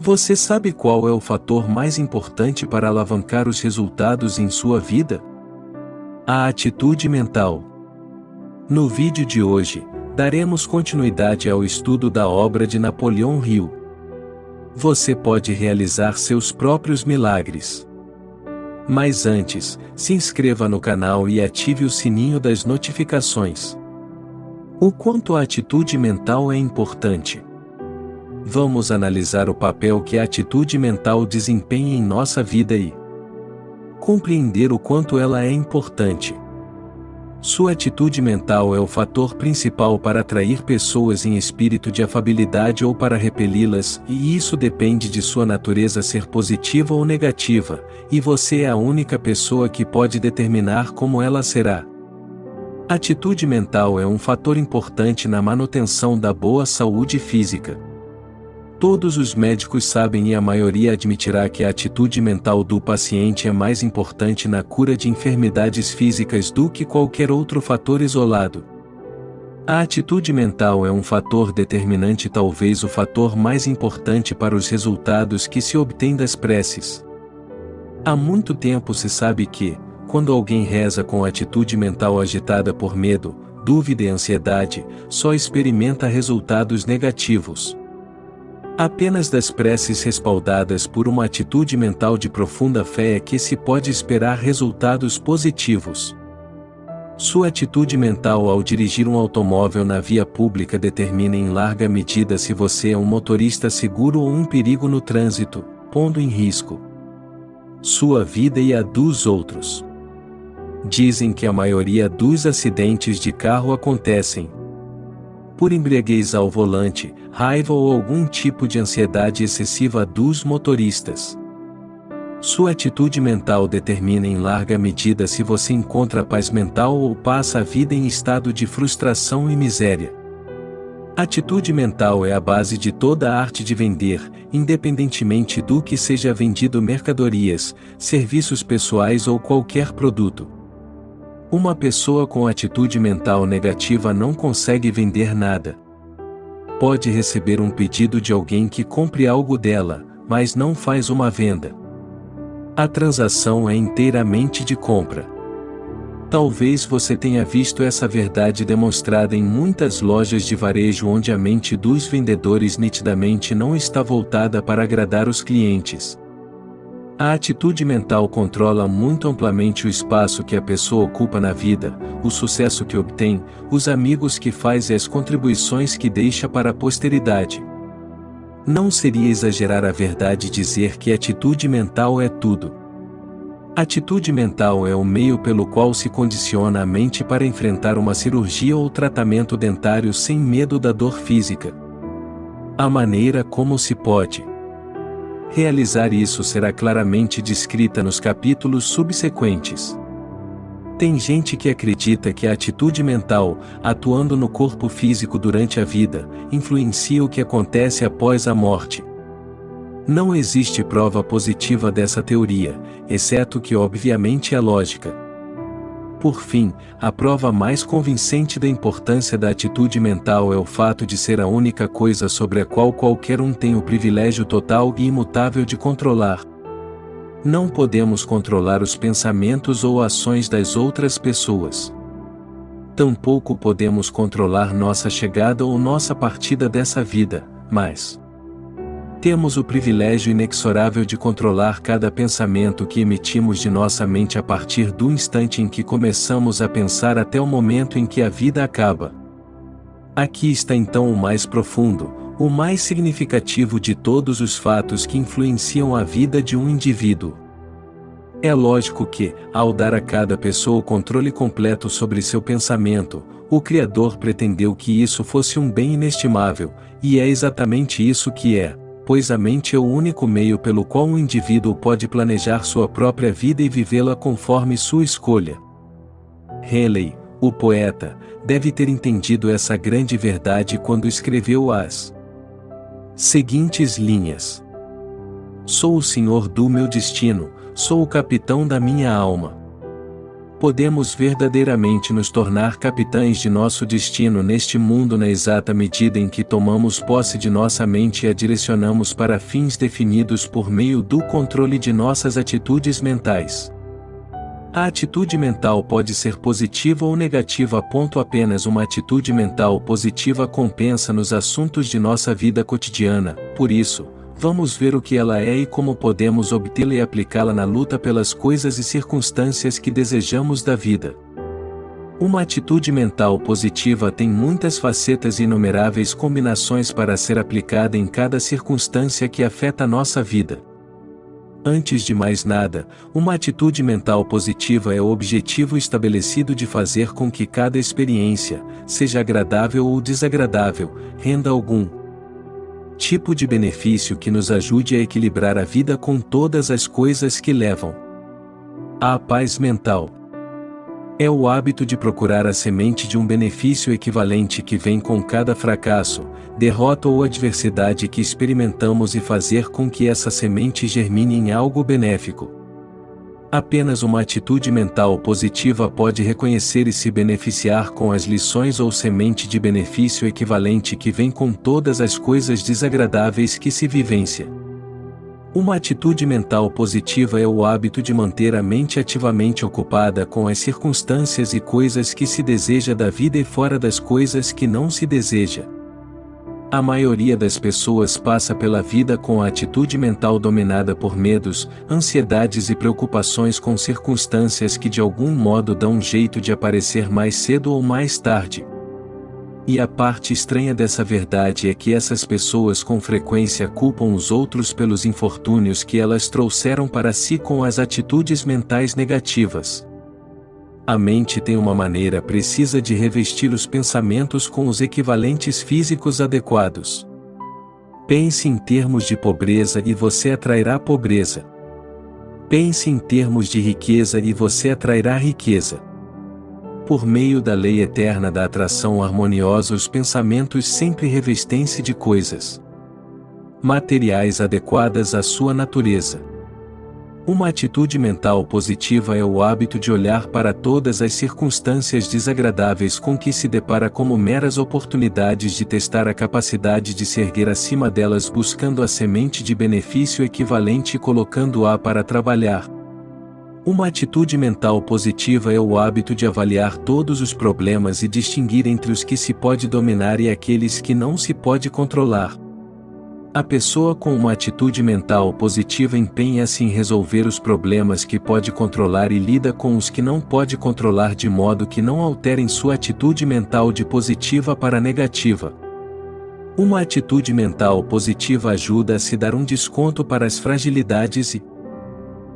Você sabe qual é o fator mais importante para alavancar os resultados em sua vida? A atitude mental. No vídeo de hoje, daremos continuidade ao estudo da obra de Napoleão Hill. Você pode realizar seus próprios milagres. Mas antes, se inscreva no canal e ative o sininho das notificações. O quanto a atitude mental é importante. Vamos analisar o papel que a atitude mental desempenha em nossa vida e compreender o quanto ela é importante. Sua atitude mental é o fator principal para atrair pessoas em espírito de afabilidade ou para repeli-las, e isso depende de sua natureza ser positiva ou negativa, e você é a única pessoa que pode determinar como ela será. Atitude mental é um fator importante na manutenção da boa saúde física. Todos os médicos sabem e a maioria admitirá que a atitude mental do paciente é mais importante na cura de enfermidades físicas do que qualquer outro fator isolado. A atitude mental é um fator determinante, talvez o fator mais importante para os resultados que se obtém das preces. Há muito tempo se sabe que, quando alguém reza com atitude mental agitada por medo, dúvida e ansiedade, só experimenta resultados negativos. Apenas das preces respaldadas por uma atitude mental de profunda fé é que se pode esperar resultados positivos. Sua atitude mental ao dirigir um automóvel na via pública determina em larga medida se você é um motorista seguro ou um perigo no trânsito, pondo em risco sua vida e a dos outros. Dizem que a maioria dos acidentes de carro acontecem por embriaguez ao volante, raiva ou algum tipo de ansiedade excessiva dos motoristas. Sua atitude mental determina em larga medida se você encontra paz mental ou passa a vida em estado de frustração e miséria. Atitude mental é a base de toda a arte de vender, independentemente do que seja vendido: mercadorias, serviços pessoais ou qualquer produto. Uma pessoa com atitude mental negativa não consegue vender nada. Pode receber um pedido de alguém que compre algo dela, mas não faz uma venda. A transação é inteiramente de compra. Talvez você tenha visto essa verdade demonstrada em muitas lojas de varejo onde a mente dos vendedores nitidamente não está voltada para agradar os clientes. A atitude mental controla muito amplamente o espaço que a pessoa ocupa na vida, o sucesso que obtém, os amigos que faz e as contribuições que deixa para a posteridade. Não seria exagerar a verdade dizer que atitude mental é tudo. Atitude mental é o meio pelo qual se condiciona a mente para enfrentar uma cirurgia ou tratamento dentário sem medo da dor física. A maneira como se pode realizar isso será claramente descrita nos capítulos subsequentes. Tem gente que acredita que a atitude mental, atuando no corpo físico durante a vida, influencia o que acontece após a morte. Não existe prova positiva dessa teoria, exceto que obviamente é lógica. Por fim, a prova mais convincente da importância da atitude mental é o fato de ser a única coisa sobre a qual qualquer um tem o privilégio total e imutável de controlar. Não podemos controlar os pensamentos ou ações das outras pessoas. Tampouco podemos controlar nossa chegada ou nossa partida dessa vida, mas temos o privilégio inexorável de controlar cada pensamento que emitimos de nossa mente a partir do instante em que começamos a pensar até o momento em que a vida acaba. Aqui está então o mais profundo, o mais significativo de todos os fatos que influenciam a vida de um indivíduo. É lógico que, ao dar a cada pessoa o controle completo sobre seu pensamento, o Criador pretendeu que isso fosse um bem inestimável, e é exatamente isso que é. Pois a mente é o único meio pelo qual um indivíduo pode planejar sua própria vida e vivê-la conforme sua escolha. Henley, o poeta, deve ter entendido essa grande verdade quando escreveu as seguintes linhas: Sou o senhor do meu destino, sou o capitão da minha alma. Podemos verdadeiramente nos tornar capitães de nosso destino neste mundo na exata medida em que tomamos posse de nossa mente e a direcionamos para fins definidos por meio do controle de nossas atitudes mentais. A atitude mental pode ser positiva ou negativa. Apenas uma atitude mental positiva compensa nos assuntos de nossa vida cotidiana. Por isso, vamos ver o que ela é e como podemos obtê-la e aplicá-la na luta pelas coisas e circunstâncias que desejamos da vida. Uma atitude mental positiva tem muitas facetas e inumeráveis combinações para ser aplicada em cada circunstância que afeta nossa vida. Antes de mais nada, uma atitude mental positiva é o objetivo estabelecido de fazer com que cada experiência, seja agradável ou desagradável, renda algum tipo de benefício que nos ajude a equilibrar a vida com todas as coisas que levam à paz mental. É o hábito de procurar a semente de um benefício equivalente que vem com cada fracasso, derrota ou adversidade que experimentamos e fazer com que essa semente germine em algo benéfico. Apenas uma atitude mental positiva pode reconhecer e se beneficiar com as lições ou semente de benefício equivalente que vem com todas as coisas desagradáveis que se vivencia. Uma atitude mental positiva é o hábito de manter a mente ativamente ocupada com as circunstâncias e coisas que se deseja da vida e fora das coisas que não se deseja. A maioria das pessoas passa pela vida com a atitude mental dominada por medos, ansiedades e preocupações com circunstâncias que de algum modo dão um jeito de aparecer mais cedo ou mais tarde. E a parte estranha dessa verdade é que essas pessoas com frequência culpam os outros pelos infortúnios que elas trouxeram para si com as atitudes mentais negativas. A mente tem uma maneira precisa de revestir os pensamentos com os equivalentes físicos adequados. Pense em termos de pobreza e você atrairá pobreza. Pense em termos de riqueza e você atrairá riqueza. Por meio da lei eterna da atração harmoniosa, os pensamentos sempre revestem-se de coisas materiais adequadas à sua natureza. Uma atitude mental positiva é o hábito de olhar para todas as circunstâncias desagradáveis com que se depara como meras oportunidades de testar a capacidade de se erguer acima delas, buscando a semente de benefício equivalente e colocando-a para trabalhar. Uma atitude mental positiva é o hábito de avaliar todos os problemas e distinguir entre os que se pode dominar e aqueles que não se pode controlar. A pessoa com uma atitude mental positiva empenha-se em resolver os problemas que pode controlar e lida com os que não pode controlar de modo que não alterem sua atitude mental de positiva para negativa. Uma atitude mental positiva ajuda a se dar um desconto para as fragilidades e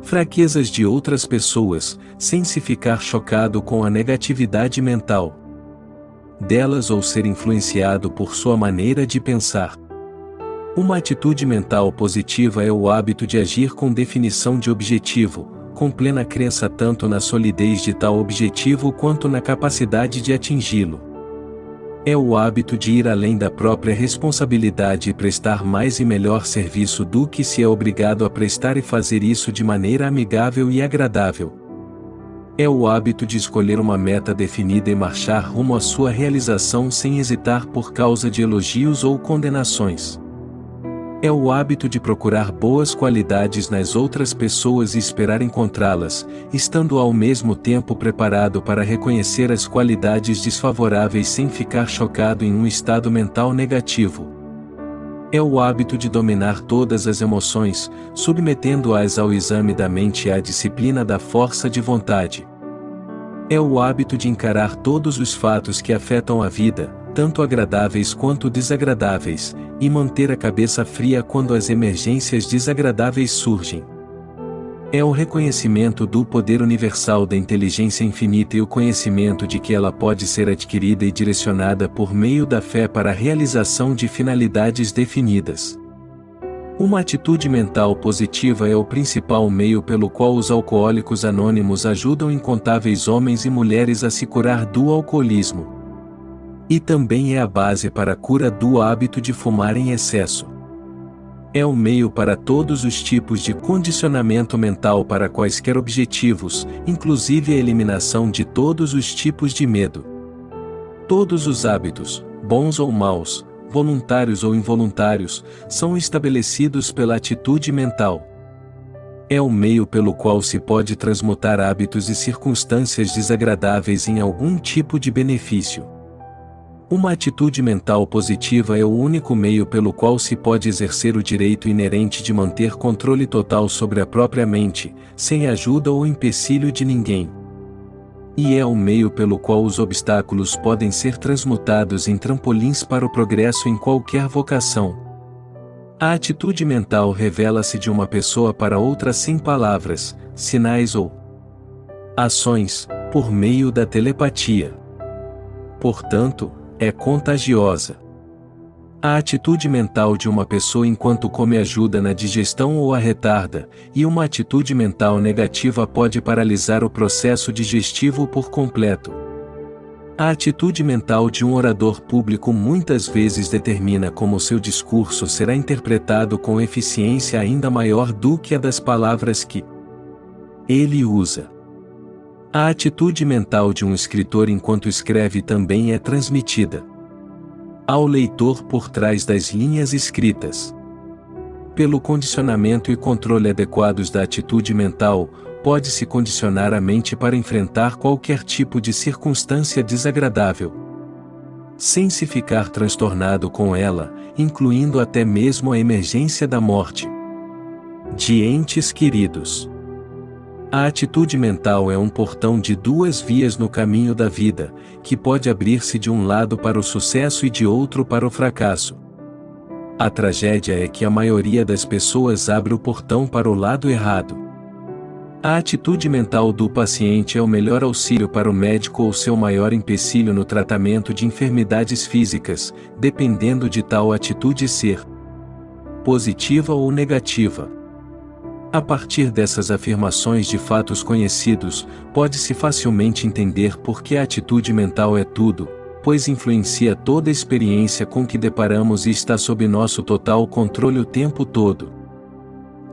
fraquezas de outras pessoas, sem se ficar chocado com a negatividade mental delas ou ser influenciado por sua maneira de pensar. Uma atitude mental positiva é o hábito de agir com definição de objetivo, com plena crença tanto na solidez de tal objetivo quanto na capacidade de atingi-lo. É o hábito de ir além da própria responsabilidade e prestar mais e melhor serviço do que se é obrigado a prestar e fazer isso de maneira amigável e agradável. É o hábito de escolher uma meta definida e marchar rumo à sua realização sem hesitar por causa de elogios ou condenações. É o hábito de procurar boas qualidades nas outras pessoas e esperar encontrá-las, estando ao mesmo tempo preparado para reconhecer as qualidades desfavoráveis sem ficar chocado em um estado mental negativo. É o hábito de dominar todas as emoções, submetendo-as ao exame da mente e à disciplina da força de vontade. É o hábito de encarar todos os fatos que afetam a vida, tanto agradáveis quanto desagradáveis, e manter a cabeça fria quando as emergências desagradáveis surgem. É o reconhecimento do poder universal da inteligência infinita e o conhecimento de que ela pode ser adquirida e direcionada por meio da fé para a realização de finalidades definidas. Uma atitude mental positiva é o principal meio pelo qual os alcoólicos anônimos ajudam incontáveis homens e mulheres a se curar do alcoolismo. E também é a base para a cura do hábito de fumar em excesso. É um meio para todos os tipos de condicionamento mental para quaisquer objetivos, inclusive a eliminação de todos os tipos de medo. Todos os hábitos, bons ou maus, voluntários ou involuntários, são estabelecidos pela atitude mental. É o meio pelo qual se pode transmutar hábitos e circunstâncias desagradáveis em algum tipo de benefício. Uma atitude mental positiva é o único meio pelo qual se pode exercer o direito inerente de manter controle total sobre a própria mente, sem ajuda ou empecilho de ninguém. E é o meio pelo qual os obstáculos podem ser transmutados em trampolins para o progresso em qualquer vocação. A atitude mental revela-se de uma pessoa para outra sem palavras, sinais ou ações, por meio da telepatia. Portanto, é contagiosa. A atitude mental de uma pessoa enquanto come ajuda na digestão ou a retarda, e uma atitude mental negativa pode paralisar o processo digestivo por completo. A atitude mental de um orador público muitas vezes determina como seu discurso será interpretado com eficiência ainda maior do que a das palavras que ele usa. A atitude mental de um escritor enquanto escreve também é transmitida ao leitor por trás das linhas escritas. Pelo condicionamento e controle adequados da atitude mental, pode-se condicionar a mente para enfrentar qualquer tipo de circunstância desagradável, sem se ficar transtornado com ela, incluindo até mesmo a emergência da morte de entes queridos. A atitude mental é um portão de duas vias no caminho da vida, que pode abrir-se de um lado para o sucesso e de outro para o fracasso. A tragédia é que a maioria das pessoas abre o portão para o lado errado. A atitude mental do paciente é o melhor auxílio para o médico ou seu maior empecilho no tratamento de enfermidades físicas, dependendo de tal atitude ser positiva ou negativa. A partir dessas afirmações de fatos conhecidos, pode-se facilmente entender por que a atitude mental é tudo, pois influencia toda a experiência com que deparamos e está sob nosso total controle o tempo todo.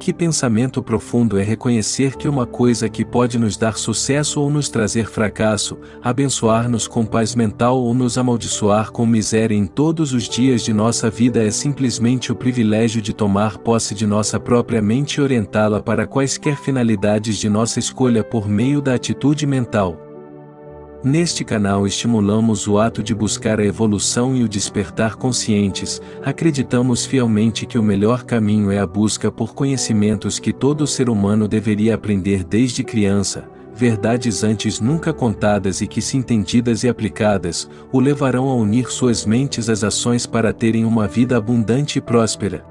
Que pensamento profundo é reconhecer que uma coisa que pode nos dar sucesso ou nos trazer fracasso, abençoar-nos com paz mental ou nos amaldiçoar com miséria em todos os dias de nossa vida é simplesmente o privilégio de tomar posse de nossa própria mente e orientá-la para quaisquer finalidades de nossa escolha por meio da atitude mental. Neste canal estimulamos o ato de buscar a evolução e o despertar conscientes, acreditamos fielmente que o melhor caminho é a busca por conhecimentos que todo ser humano deveria aprender desde criança, verdades antes nunca contadas e que se entendidas e aplicadas, o levarão a unir suas mentes às ações para terem uma vida abundante e próspera.